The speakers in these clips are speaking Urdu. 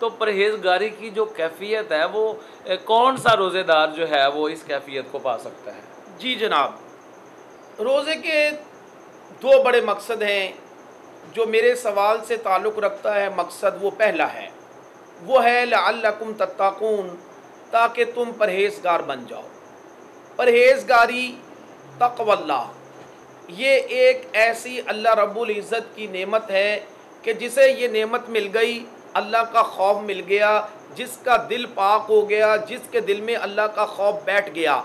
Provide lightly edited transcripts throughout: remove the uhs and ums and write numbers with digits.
تو پرہیزگاری کی جو کیفیت ہے وہ کون سا روزے دار جو ہے وہ اس کیفیت کو پا سکتا ہے؟ جی جناب، روزے کے دو بڑے مقصد ہیں جو میرے سوال سے تعلق رکھتا ہے۔ مقصد وہ پہلا ہے، وہ ہے لعلکم تتقون، تاکہ تم پرہیزگار بن جاؤ۔ پرہیزگاری، تقوی اللہ، یہ ایک ایسی اللہ رب العزت کی نعمت ہے کہ جسے یہ نعمت مل گئی، اللہ کا خوف مل گیا، جس کا دل پاک ہو گیا، جس کے دل میں اللہ کا خوف بیٹھ گیا،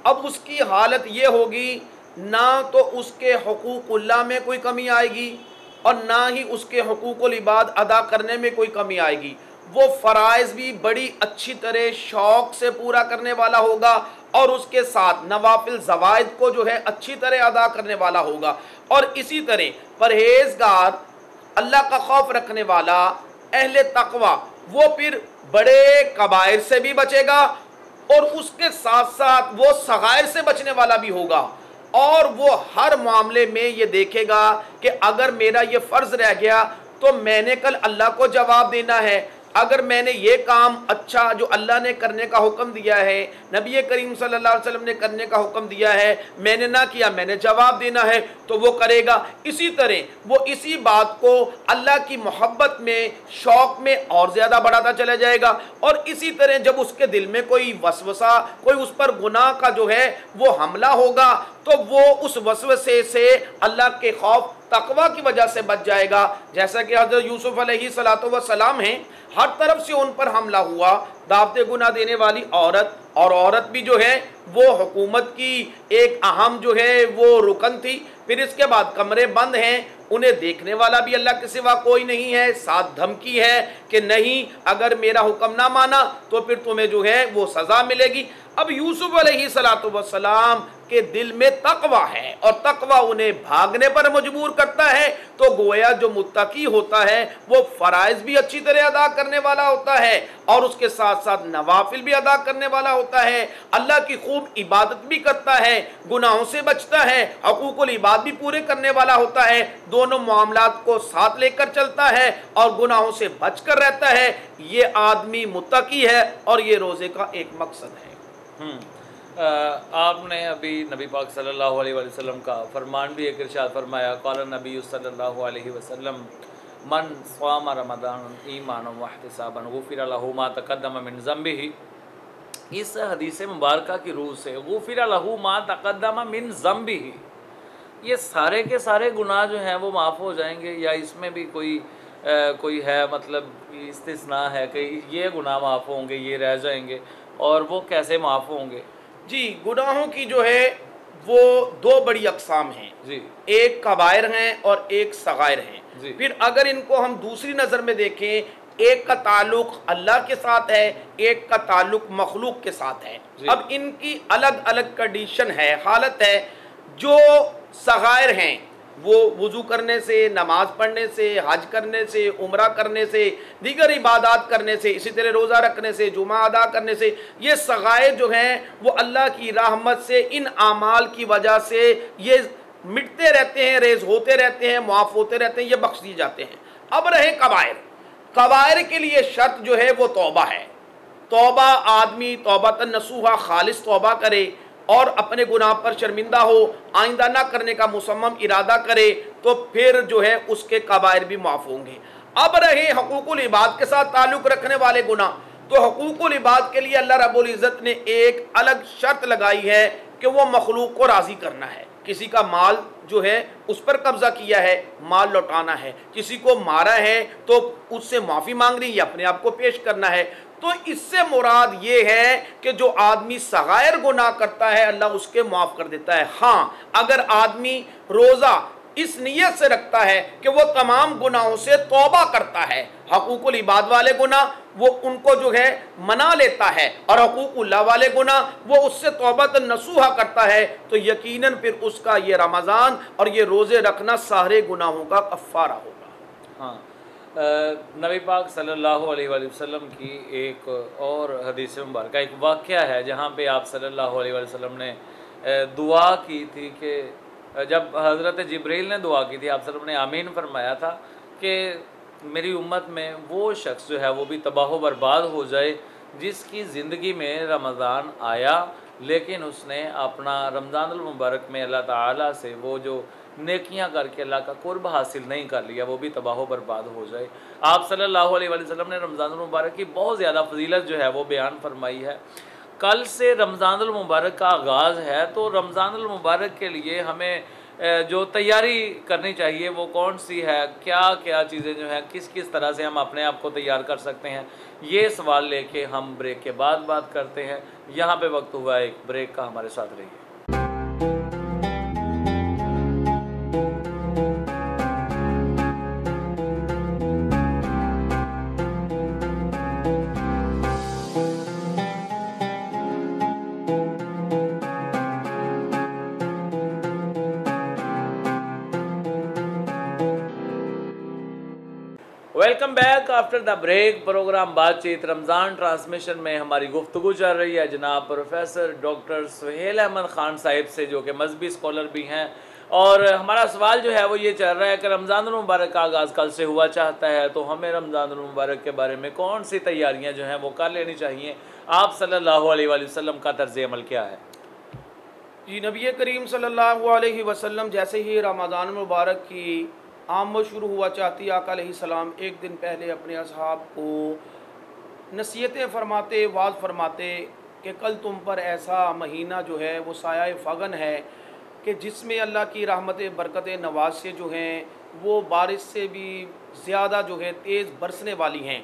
اب اس کی حالت یہ ہوگی نہ تو اس کے حقوق اللہ میں کوئی کمی آئے گی اور نہ ہی اس کے حقوق العباد ادا کرنے میں کوئی کمی آئے گی۔ وہ فرائض بھی بڑی اچھی طرح شوق سے پورا کرنے والا ہوگا اور اس کے ساتھ نوافل زوائد کو جو ہے اچھی طرح ادا کرنے والا ہوگا۔ اور اسی طرح پرہیزگار، اللہ کا خوف رکھنے والا، اہل تقوی، وہ پھر بڑے کبائر سے بھی بچے گا اور اس کے ساتھ ساتھ وہ صغائر سے بچنے والا بھی ہوگا، اور وہ ہر معاملے میں یہ دیکھے گا کہ اگر میرا یہ فرض رہ گیا تو میں نے کل اللہ کو جواب دینا ہے۔ اگر میں نے یہ کام اچھا جو اللہ نے کرنے کا حکم دیا ہے، نبی کریم صلی اللہ علیہ وسلم نے کرنے کا حکم دیا ہے، میں نے نہ کیا، میں نے جواب دینا ہے، تو وہ کرے گا۔ اسی طرح وہ اسی بات کو اللہ کی محبت میں، شوق میں اور زیادہ بڑھاتا چلا جائے گا، اور اسی طرح جب اس کے دل میں کوئی وسوسہ، کوئی اس پر گناہ کا جو ہے وہ حملہ ہوگا تو وہ اس وسوسے سے اللہ کے خوف تقوی کی وجہ سے بچ جائے گا۔ جیسا کہ حضرت یوسف علیہ السلام ہیں، ہر طرف سے ان پر حملہ ہوا، دعوت گناہ دینے والی عورت، اور عورت بھی جو ہے وہ حکومت کی ایک اہم جو ہے وہ رکن تھی، پھر اس کے بعد کمرے بند ہیں، انہیں دیکھنے والا بھی اللہ کے سوا کوئی نہیں ہے، ساتھ دھمکی ہے کہ نہیں اگر میرا حکم نہ مانا تو پھر تمہیں جو ہے وہ سزا ملے گی۔ اب یوسف علیہ السلام کے دل میں تقوی ہے اور تقوی انہیں بھاگنے پر مجبور کرتا ہے، تو گویا جو متقی ہوتا ہے وہ فرائض بھی اچھی طرح ادا کرنے والا ہوتا ہے اور اس کے ساتھ ساتھ نوافل بھی ادا کرنے والا ہوتا ہے، اللہ کی خوب عبادت بھی کرتا ہے، گناہوں سے بچتا ہے، حقوق العباد بھی پورے کرنے والا ہوتا ہے، دونوں معاملات کو ساتھ لے کر چلتا ہے اور گناہوں سے بچ کر رہتا ہے۔ یہ آدمی متقی ہے اور یہ روزے کا ایک مقصد ہے۔ آپ نے ابھی نبی پاک صلی اللہ علیہ وسلم کا فرمان بھی ایک ارشاد فرمایا، قال نبی صلی اللہ علیہ وسلم من صام رمضان ایمانا واحتسابا غفر له ما تقدم من ذنبه۔ اس حدیث مبارکہ کی روح سے غفر له ما تقدم من ذنبه، یہ سارے کے سارے گناہ جو ہیں وہ معاف ہو جائیں گے، یا اس میں بھی کوئی ہے مطلب استثناء ہے کہ یہ گناہ معاف ہوں گے، یہ رہ جائیں گے، اور وہ کیسے معاف ہوں گے؟ جی، گناہوں کی جو ہے وہ دو بڑی اقسام ہیں، جی، ایک کبائر ہیں اور ایک صغائر ہیں۔ جی، پھر اگر ان کو ہم دوسری نظر میں دیکھیں، ایک کا تعلق اللہ کے ساتھ ہے، ایک کا تعلق مخلوق کے ساتھ ہے۔ جی، اب ان کی الگ الگ کنڈیشن ہے، حالت ہے۔ جو صغائر ہیں وہ وضو کرنے سے، نماز پڑھنے سے، حج کرنے سے، عمرہ کرنے سے، دیگر عبادات کرنے سے، اسی طرح روزہ رکھنے سے، جمعہ ادا کرنے سے، یہ صغائر جو ہیں وہ اللہ کی رحمت سے ان اعمال کی وجہ سے یہ مٹتے رہتے ہیں، ریز ہوتے رہتے ہیں، معاف ہوتے رہتے ہیں، یہ بخش دیے جاتے ہیں۔ اب رہے کبائر، کبائر کے لیے شرط جو ہے وہ توبہ ہے۔ توبہ، آدمی توبۃ نصوحہ، خالص توبہ کرے اور اپنے گناہ پر شرمندہ ہو، آئندہ نہ کرنے کا مصمم ارادہ کرے، تو پھر جو ہے اس کے کبائر بھی معاف ہوں گے۔ اب رہے حقوق العباد کے ساتھ تعلق رکھنے والے گناہ، تو حقوق العباد کے لیے اللہ رب العزت نے ایک الگ شرط لگائی ہے کہ وہ مخلوق کو راضی کرنا ہے۔ کسی کا مال جو ہے اس پر قبضہ کیا ہے، مال لوٹانا ہے، کسی کو مارا ہے تو اس سے معافی مانگنی یا اپنے آپ کو پیش کرنا ہے۔ تو اس سے مراد یہ ہے کہ جو آدمی صغائر گناہ کرتا ہے اللہ اس کے معاف کر دیتا ہے۔ ہاں، اگر آدمی روزہ اس نیت سے رکھتا ہے کہ وہ تمام گناہوں سے توبہ کرتا ہے، حقوق العباد والے گناہ وہ ان کو جو ہے منا لیتا ہے اور حقوق اللہ والے گناہ وہ اس سے توبۃ نصوحہ کرتا ہے، تو یقیناً پھر اس کا یہ رمضان اور یہ روزے رکھنا سارے گناہوں کا کفارہ ہوگا۔ ہاں، نبی پاک صلی اللہ علیہ وآلہ وسلم کی ایک اور حدیث مبارکہ، ایک واقعہ ہے جہاں پہ آپ صلی اللہ علیہ وآلہ وسلم نے دعا کی تھی کہ جب حضرت جبریل نے دعا کی تھی، آپ صلی اللہ علیہ وسلم نے آمین فرمایا تھا کہ میری امت میں وہ شخص جو ہے وہ بھی تباہ و برباد ہو جائے جس کی زندگی میں رمضان آیا لیکن اس نے اپنا رمضان المبارک میں اللہ تعالیٰ سے وہ جو نیکیاں کر کے اللہ کا قرب حاصل نہیں کر لیا، وہ بھی تباہ و برباد ہو جائے۔ آپ صلی اللہ علیہ وآلہ وسلم نے رمضان المبارک کی بہت زیادہ فضیلت جو ہے وہ بیان فرمائی ہے۔ کل سے رمضان المبارک کا آغاز ہے، تو رمضان المبارک کے لیے ہمیں جو تیاری کرنی چاہیے وہ کون سی ہے، کیا کیا چیزیں جو ہیں کس طرح سے ہم اپنے آپ کو تیار کر سکتے ہیں، یہ سوال لے کے ہم بریک کے بعد بات کرتے ہیں۔ یہاں پہ وقت ہوا ایک بریک کا، ہمارے ساتھ رہیے۔ Welcome back after the break. Program بات چیت رمضان ٹرانسمیشن میں ہماری گفتگو چل رہی ہے جناب پروفیسر ڈاکٹر سہیل احمد خان صاحب سے، جو کہ مذہبی اسکالر بھی ہیں، اور ہمارا سوال جو ہے وہ یہ چل رہا ہے کہ رمضان المبارک کا آغاز کل سے ہوا چاہتا ہے، تو ہمیں رمضان المبارک کے بارے میں کون سی تیاریاں جو ہیں وہ کر لینی چاہیے؟ آپ صلی اللہ علیہ وآلہ وسلم کا طرز عمل کیا ہے؟ جی، نبی کریم صلی اللہ علیہ وسلم جیسے ہی رمضان المبارک کی آمد شروع ہوا چاہتی، آقا علیہ السلام ایک دن پہلے اپنے اصحاب کو نصیحتیں فرماتے، واعظ فرماتے کہ کل تم پر ایسا مہینہ جو ہے وہ سایہ فغن ہے کہ جس میں اللہ کی رحمت برکت نوازشیں جو ہیں وہ بارش سے بھی زیادہ جو ہے تیز برسنے والی ہیں،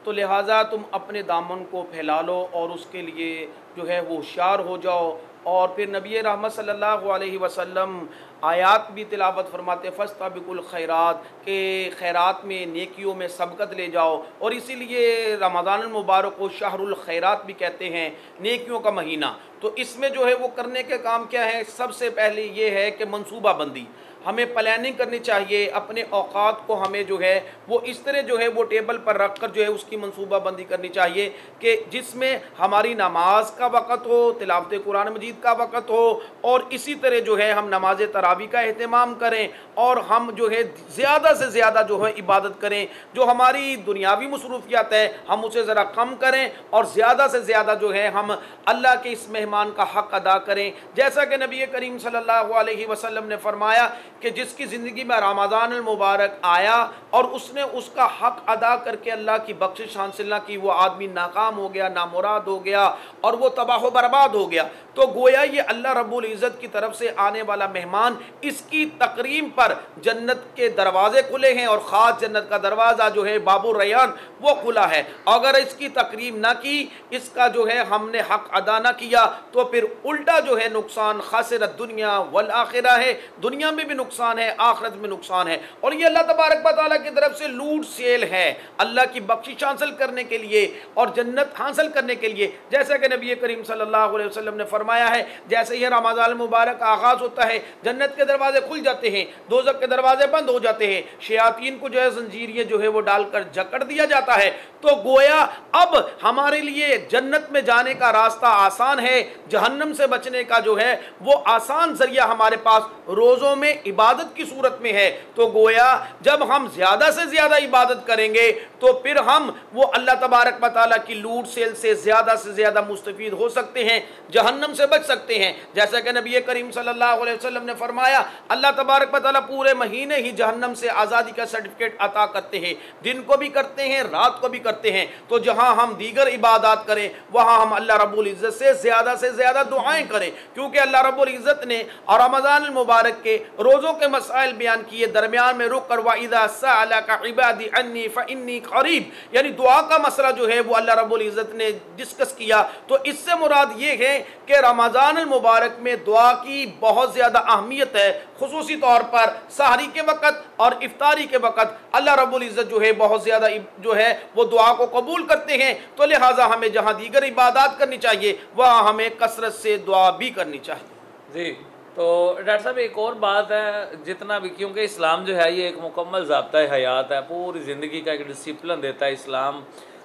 تو لہٰذا تم اپنے دامن کو پھیلا لو اور اس کے لیے جو ہے وہ ہوشیار ہو جاؤ۔ اور پھر نبی رحمت صلی اللہ علیہ وسلم آیات بھی تلاوت فرماتے، فاستبقوا الخیرات، کہ خیرات میں نیکیوں میں سبقت لے جاؤ، اور اسی لیے رمضان المبارک کو شہر الخیرات بھی کہتے ہیں، نیکیوں کا مہینہ۔ تو اس میں جو ہے وہ کرنے کے کام کیا ہے؟ سب سے پہلے یہ ہے کہ منصوبہ بندی، ہمیں پلاننگ کرنی چاہیے، اپنے اوقات کو ہمیں جو ہے وہ اس طرح جو ہے وہ ٹیبل پر رکھ کر جو ہے اس کی منصوبہ بندی کرنی چاہیے کہ جس میں ہماری نماز کا وقت ہو، تلاوت قرآن مجید کا وقت ہو، اور اسی طرح جو ہے ہم نماز تراویح کا اہتمام کریں، اور ہم جو ہے زیادہ سے زیادہ جو ہے عبادت کریں، جو ہماری دنیاوی مصروفیات ہے ہم اسے ذرا کم کریں، اور زیادہ سے زیادہ جو ہے ہم اللہ کے اس مہمان کا حق ادا کریں، جیسا کہ نبی کریم صلی اللہ علیہ وسلم نے فرمایا کہ جس کی زندگی میں رمضان المبارک آیا اور اس نے اس کا حق ادا کر کے اللہ کی بخشش حاصل نہ کی، وہ آدمی ناکام ہو گیا، نامراد ہو گیا، اور وہ تباہ و برباد ہو گیا۔ تو گویا یہ اللہ رب العزت کی طرف سے آنے والا مہمان، اس کی تکریم پر جنت کے دروازے کھلے ہیں، اور خاص جنت کا دروازہ جو ہے باب الریان وہ کھلا ہے۔ اگر اس کی تکریم نہ کی، اس کا جو ہے ہم نے حق ادا نہ کیا، تو پھر الٹا جو ہے نقصان خاسرت دنیا والآخرہ ہے، دنیا میں بھی نقصان ہے، آخرت میں نقصان ہے، اور یہ اللہ تبارک و تعالیٰ کی طرف سے لوٹ سیل ہے اللہ کی بخشش حاصل کرنے کے لیے اور جنت حاصل کرنے کے لیے، جیسا کہ نبی کریم صلی اللہ علیہ وسلم نے فرمایا ہے جیسے ہی رمضان المبارک کا آغاز ہوتا ہے جنت کے دروازے کھل جاتے ہیں، دوزخ کے دروازے بند ہو جاتے ہیں، شیاطین کو جو ہے زنجیریں جو ہے وہ ڈال کر جکڑ دیا جاتا ہے۔ تو گویا اب ہمارے لیے جنت میں جانے کا راستہ آسان ہے، جہنم سے بچنے کا جو ہے وہ آسان ذریعہ ہمارے پاس روزوں میں عبادت کی صورت میں ہے۔ تو گویا جب ہم زیادہ سے زیادہ عبادت کریں گے تو پھر ہم وہ اللہ تبارک و تعالیٰ کی لوٹ سیل سے زیادہ مستفید ہو سکتے ہیں، جہنم سے بچ سکتے ہیں، جیسا کہ نبی کریم صلی اللہ علیہ وسلم نے فرمایا اللہ تبارک و تعالیٰ پورے مہینے ہی جہنم سے آزادی کا سرٹیفکیٹ عطا کرتے ہیں، دن کو بھی کرتے ہیں، رات کو بھی کرتے ہیں۔ تو جہاں ہم دیگر عبادات کریں وہاں ہم اللہ رب العزت سے زیادہ دعائیں کریں، کیونکہ اللہ رب العزت نے اور رمضان المبارک کے روزوں کے مسائل بیان کیے، درمیان میں رک کر وَإِذَا سَأَلَكَ عِبَادِي عَنِّي فَإِنِّي قَرِيب، یعنی دعا کا مسئلہ جو ہے وہ اللہ رب العزت نے ڈسکس کیا۔ تو اس سے مراد یہ ہے کہ رمضان المبارک میں دعا کی بہت زیادہ اہمیت ہے، خصوصی طور پر سحری کے وقت اور افطاری کے وقت اللہ رب العزت جو ہے بہت زیادہ جو ہے وہ دعا کو قبول کرتے ہیں۔ تو لہٰذا ہمیں جہاں دیگر عبادات کرنی چاہیے وہاں ہمیں کثرت سے دعا بھی کرنی چاہیے۔ جی، تو ڈاکٹر صاحب ایک اور بات ہے، جتنا بھی کیونکہ اسلام جو ہے یہ ایک مکمل ضابطۂ حیات ہے، پوری زندگی کا ایک ڈسپلن دیتا ہے اسلام،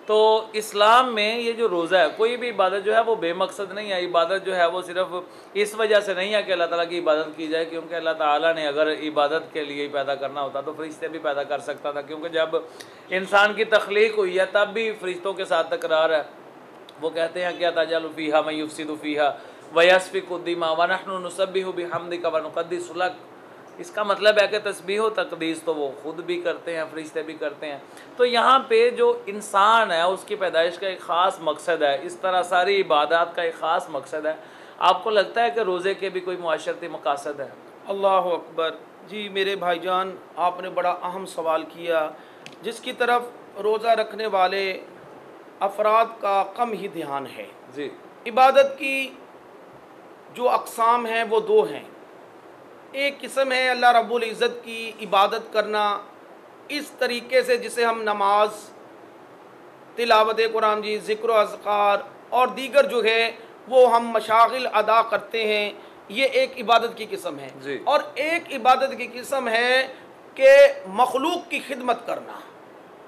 تو اسلام میں یہ جو روزہ ہے، کوئی بھی عبادت جو ہے وہ بے مقصد نہیں ہے. عبادت جو ہے وہ صرف اس وجہ سے نہیں ہے کہ اللہ تعالیٰ کی عبادت کی جائے، کیونکہ اللہ تعالیٰ نے اگر عبادت کے لیے پیدا کرنا ہوتا تو فرشتے بھی پیدا کر سکتا تھا، کیونکہ جب انسان کی تخلیق ہوئی ہے تب بھی فرشتوں کے ساتھ تکرار ہے. وہ کہتے ہیں کیا تجعل فیہا من یفسد فیہا ویسفک الدماء ونحن نسبح بحمدک ونقدس لک. اس کا مطلب ہے کہ تسبیح و تقدیس تو وہ خود بھی کرتے ہیں، فرشتے بھی کرتے ہیں. تو یہاں پہ جو انسان ہے اس کی پیدائش کا ایک خاص مقصد ہے، اس طرح ساری عبادات کا ایک خاص مقصد ہے. آپ کو لگتا ہے کہ روزے کے بھی کوئی معاشرتی مقاصد ہے؟ اللہ اکبر. جی میرے بھائی جان، آپ نے بڑا اہم سوال کیا، جس کی طرف روزہ رکھنے والے افراد کا کم ہی دھیان ہے. جی. عبادت کی جو اقسام ہیں وہ دو ہیں. ایک قسم ہے اللہ رب العزت کی عبادت کرنا اس طریقے سے جسے ہم نماز، تلاوت قرآن، جی ذکر و اذکار اور دیگر جو ہے وہ ہم مشاغل ادا کرتے ہیں، یہ ایک عبادت کی قسم ہے. جی. اور ایک عبادت کی قسم ہے کہ مخلوق کی خدمت کرنا،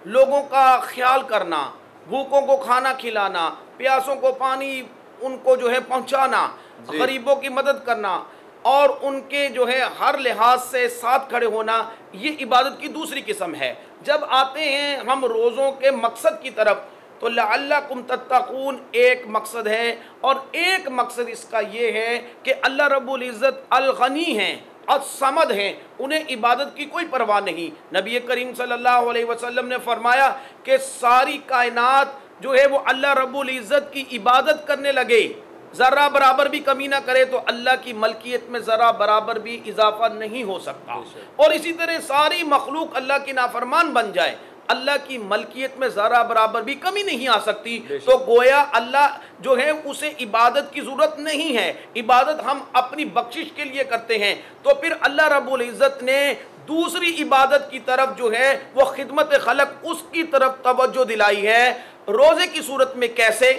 لوگوں کا خیال کرنا، بھوکوں کو کھانا کھلانا، پیاسوں کو پانی ان کو جو ہے پہنچانا، جی. غریبوں کی مدد کرنا اور ان کے جو ہے ہر لحاظ سے ساتھ کھڑے ہونا، یہ عبادت کی دوسری قسم ہے. جب آتے ہیں ہم روزوں کے مقصد کی طرف تو لعلکم تتقون ایک مقصد ہے، اور ایک مقصد اس کا یہ ہے کہ اللہ رب العزت الغنی ہیں، الصمد ہیں، انہیں عبادت کی کوئی پرواہ نہیں. نبی کریم صلی اللہ علیہ وسلم نے فرمایا کہ ساری کائنات جو ہے وہ اللہ رب العزت کی عبادت کرنے لگے، ذرہ برابر بھی کمی نہ کرے تو اللہ کی ملکیت میں ذرہ برابر بھی اضافہ نہیں ہو سکتا. اور اسی طرح ساری مخلوق اللہ کی نافرمان بن جائے، اللہ کی ملکیت میں ذرہ برابر بھی کمی نہیں آ سکتی. تو گویا اللہ جو ہے اسے عبادت کی ضرورت نہیں ہے، عبادت ہم اپنی بخشش کے لیے کرتے ہیں. تو پھر اللہ رب العزت نے دوسری عبادت کی طرف جو ہے وہ خدمت خلق، اس کی طرف توجہ دلائی ہے. روزے کی صورت میں کیسے؟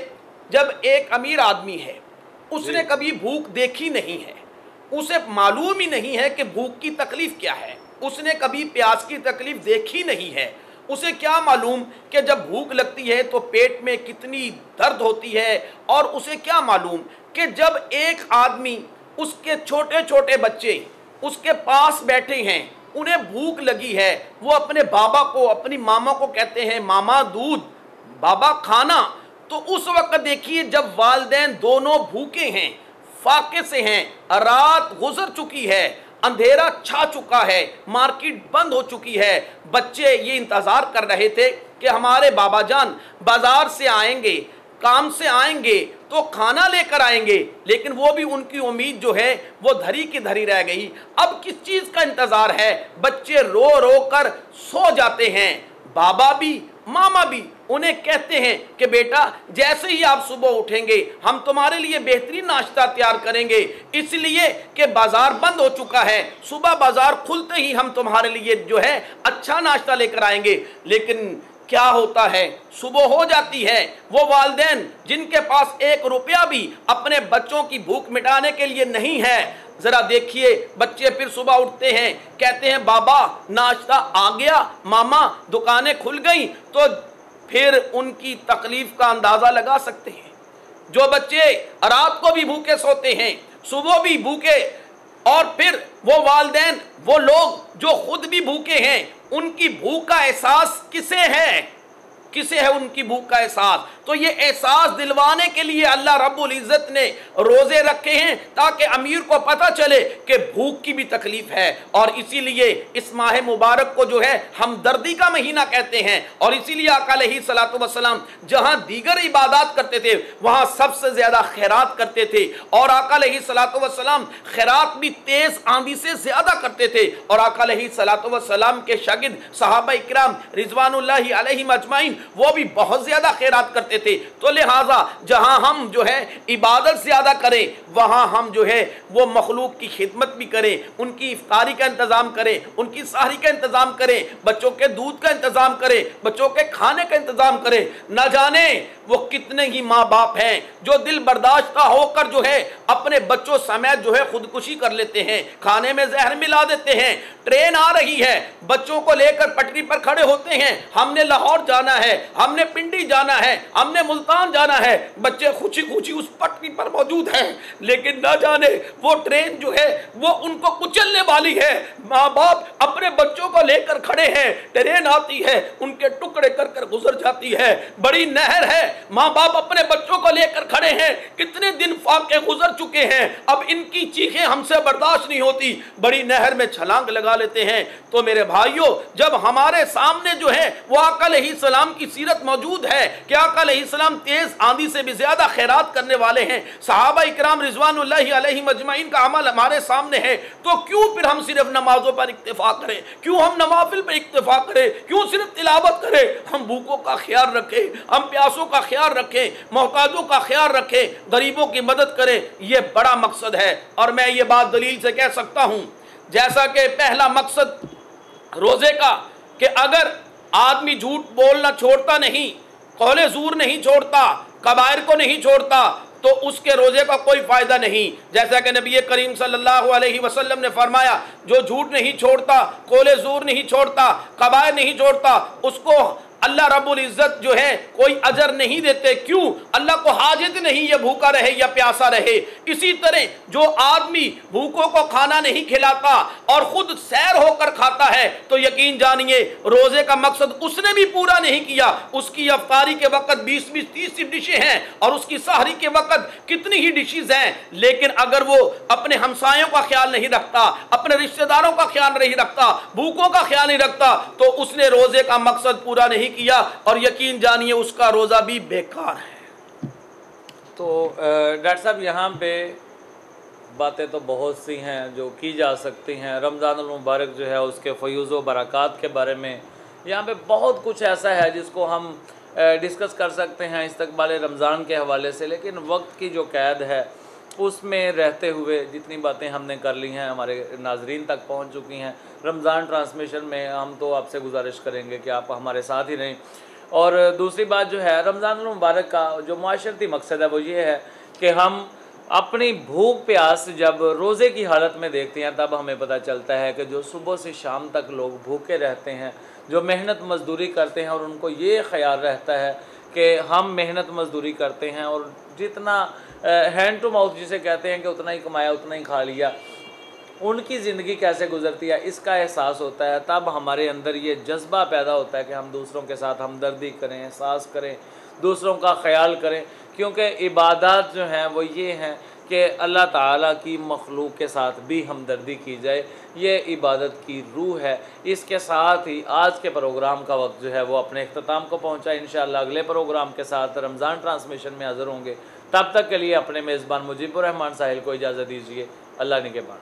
جب ایک امیر آدمی ہے، اس نے کبھی بھوک دیکھی نہیں ہے، اسے معلوم ہی نہیں ہے کہ بھوک کی تکلیف کیا ہے، اس نے کبھی پیاس کی تکلیف دیکھی نہیں ہے، اسے کیا معلوم کہ جب بھوک لگتی ہے تو پیٹ میں کتنی درد ہوتی ہے، اور اسے کیا معلوم کہ جب ایک آدمی، اس کے چھوٹے چھوٹے بچے اس کے پاس بیٹھے ہیں، انہیں بھوک لگی ہے، وہ اپنے بابا کو، اپنی ماما کو کہتے ہیں ماما دودھ، بابا کھانا. تو اس وقت دیکھیے جب والدین دونوں بھوکے ہیں، فاقے سے ہیں، رات گزر چکی ہے، اندھیرا چھا چکا ہے، مارکیٹ بند ہو چکی ہے، بچے یہ انتظار کر رہے تھے کہ ہمارے بابا جان بازار سے آئیں گے، کام سے آئیں گے تو کھانا لے کر آئیں گے، لیکن وہ بھی ان کی امید جو ہے وہ دھری کی دھری رہ گئی. اب کس چیز کا انتظار ہے؟ بچے رو رو کر سو جاتے ہیں، بابا بھی ماما بھی انہیں کہتے ہیں کہ بیٹا جیسے ہی آپ صبح اٹھیں گے ہم تمہارے لیے بہترین ناشتہ تیار کریں گے، اس لیے کہ بازار بند ہو چکا ہے، صبح بازار کھلتے ہی ہم تمہارے لیے جو ہے اچھا ناشتہ لے کر آئیں گے. لیکن کیا ہوتا ہے؟ صبح ہو جاتی ہے، وہ والدین جن کے پاس 1 روپیہ بھی اپنے بچوں کی بھوک مٹانے کے لیے نہیں ہے، ذرا دیکھیے بچے پھر صبح اٹھتے ہیں، کہتے ہیں بابا ناشتہ آ گیا، ماما دکانیں کھل گئیں، تو پھر ان کی تکلیف کا اندازہ لگا سکتے ہیں. جو بچے رات کو بھی بھوکے سوتے ہیں، صبح بھی بھوکے، اور پھر وہ والدین، وہ لوگ جو خود بھی بھوکے ہیں، ان کی بھوک کا احساس کسے ہے؟ کسے ہے ان کی بھوک کا احساس؟ تو یہ احساس دلوانے کے لیے اللہ رب العزت نے روزے رکھے ہیں تاکہ امیر کو پتہ چلے کہ بھوک کی بھی تکلیف ہے. اور اسی لیے اس ماہ مبارک کو جو ہے ہم دردی کا مہینہ کہتے ہیں، اور اسی لیے آقا علیہ الصلوۃ والسلام جہاں دیگر عبادات کرتے تھے وہاں سب سے زیادہ خیرات کرتے تھے، اور آقا علیہ الصلوۃ والسلام خیرات بھی تیز آندھی سے زیادہ کرتے تھے. اور آقا علیہ الصلوۃ والسلام کے شاگرد صحابہ اکرام رضوان اللہ علیہم اجمعین وہ بھی بہت زیادہ خیرات کرتے تھے. تو لہٰذا جہاں ہم جو ہے عبادت زیادہ کریں وہاں ہم جو ہے وہ مخلوق کی خدمت بھی کریں، ان کی افطاری کا انتظام کریں، ان کی سحری کا انتظام کریں، بچوں کے دودھ کا انتظام کریں، بچوں کے کھانے کا انتظام کریں. نہ جانے وہ کتنے ہی ماں باپ ہیں جو دل برداشتہ ہو کر جو ہے اپنے بچوں سمیت جو ہے خودکشی کر لیتے ہیں، کھانے میں زہر ملا دیتے ہیں. ٹرین آ رہی ہے، بچوں کو لے کر پٹری پر کھڑے ہوتے ہیں، ہم نے لاہور جانا ہے، ہے, ہم نے پنڈی جانا ہے, ہم نے ملتان جانا ہے, بچے خوشی خوشی اس پٹری پر موجود ہیں, لیکن نہ جانے وہ ٹرین جو ہے وہ ان کو کچلنے والی ہے. ماں باپ اپنے بچوں کو لے کر کھڑے ہیں, ٹرین آتی ہے ان کے ٹکڑے کر کر گزر جاتی ہے. بڑی نہر ہے, ماں باپ اپنے بچوں کو لے کر کھڑے ہیں, کتنے دن فاقے گزر چکے ہیں, اب ان کی چیخیں ہم سے برداشت نہیں ہوتی, بڑی نہر میں چھلانگ لگا لیتے ہیں. تو میرے بھائیوں, جب ہمارے سامنے جو ہے وہ آقا علیہ السلام کی سیرت موجود ہے کہ آقا علیہ السلام تیز آندھی سے بھی زیادہ خیرات کرنے والے ہیں, صحابہ اکرام رضوان اللہ علیہم اجمعین کا عمل ہمارے سامنے ہے, تو کیوں پھر ہم صرف نمازوں پر اکتفا کریں, کیوں ہم نوافل پر اکتفا کریں, کیوں صرف تلاوت کریں؟ ہم بھوکوں کا خیال رکھیں, ہم پیاسوں کا خیال رکھیں, محتاجوں کا خیال رکھیں, غریبوں کی مدد کریں, یہ بڑا مقصد ہے. اور میں یہ بات دلیل سے کہہ سکتا ہوں, جیسا کہ پہلا مقصد روزے کا کہ اگر آدمی جھوٹ بولنا چھوڑتا نہیں, قول زور نہیں چھوڑتا, کبائر کو نہیں چھوڑتا, تو اس کے روزے کا کوئی فائدہ نہیں. جیسا کہ نبی کریم صلی اللہ علیہ وسلم نے فرمایا, جو جھوٹ نہیں چھوڑتا, قول زور نہیں چھوڑتا, کبائر نہیں چھوڑتا, اس کو اللہ رب العزت جو ہے کوئی اجر نہیں دیتے. کیوں؟ اللہ کو حاجت نہیں یہ بھوکا رہے یا پیاسا رہے. اسی طرح جو آدمی بھوکوں کو کھانا نہیں کھلاتا اور خود سیر ہو کر کھاتا ہے, تو یقین جانیے روزے کا مقصد اس نے بھی پورا نہیں کیا. اس کی افطاری کے وقت 20-30 ڈشیں ہیں اور اس کی سحری کے وقت کتنی ہی ڈشز ہیں, لیکن اگر وہ اپنے ہمسایوں کا خیال نہیں رکھتا, اپنے رشتہ داروں کا خیال نہیں رکھتا, بھوکوں کا خیال نہیں رکھتا, تو اس نے روزے کا مقصد پورا نہیں کیا, اور یقین جانیے اس کا روزہ بھی بیکار ہے. تو ڈاکٹر صاحب یہاں پہ باتیں تو بہت سی ہیں جو کی جا سکتی ہیں. رمضان المبارک جو ہے اس کے فیوز و برکات کے بارے میں یہاں پہ بہت کچھ ایسا ہے جس کو ہم ڈسکس کر سکتے ہیں استقبال رمضان کے حوالے سے, لیکن وقت کی جو قید ہے اس میں رہتے ہوئے جتنی باتیں ہم نے کر لی ہیں ہمارے ناظرین تک پہنچ چکی ہیں. رمضان ٹرانسمیشن میں ہم تو آپ سے گزارش کریں گے کہ آپ ہمارے ساتھ ہی رہیں. اور دوسری بات جو ہے رمضان المبارک کا جو معاشرتی مقصد ہے وہ یہ ہے کہ ہم اپنی بھوک پیاس جب روزے کی حالت میں دیکھتے ہیں تب ہمیں پتہ چلتا ہے کہ جو صبح سے شام تک لوگ بھوکے رہتے ہیں, جو محنت مزدوری کرتے ہیں, اور ان کو یہ خیال رہتا ہے کہ ہم محنت مزدوری کرتے ہیں اور جتنا ہینڈ ٹو ماؤتھ جسے کہتے ہیں کہ اتنا ہی کمایا اتنا ہی کھا لیا, ان کی زندگی کیسے گزرتی ہے اس کا احساس ہوتا ہے. تب ہمارے اندر یہ جذبہ پیدا ہوتا ہے کہ ہم دوسروں کے ساتھ ہمدردی کریں, احساس کریں, دوسروں کا خیال کریں, کیونکہ عبادات جو ہیں وہ یہ ہیں کہ اللہ تعالیٰ کی مخلوق کے ساتھ بھی ہمدردی کی جائے. یہ عبادت کی روح ہے. اس کے ساتھ ہی آج کے پروگرام کا وقت جو ہے وہ اپنے اختتام کو پہنچا. انشاءاللہ اگلے پروگرام کے ساتھ رمضان ٹرانسمیشن میں حاضر ہوں گے. تب تک کے لیے اپنے میزبان مجیب الرحمان ساحل کو اجازت دیجیے. اللہ نگہبان.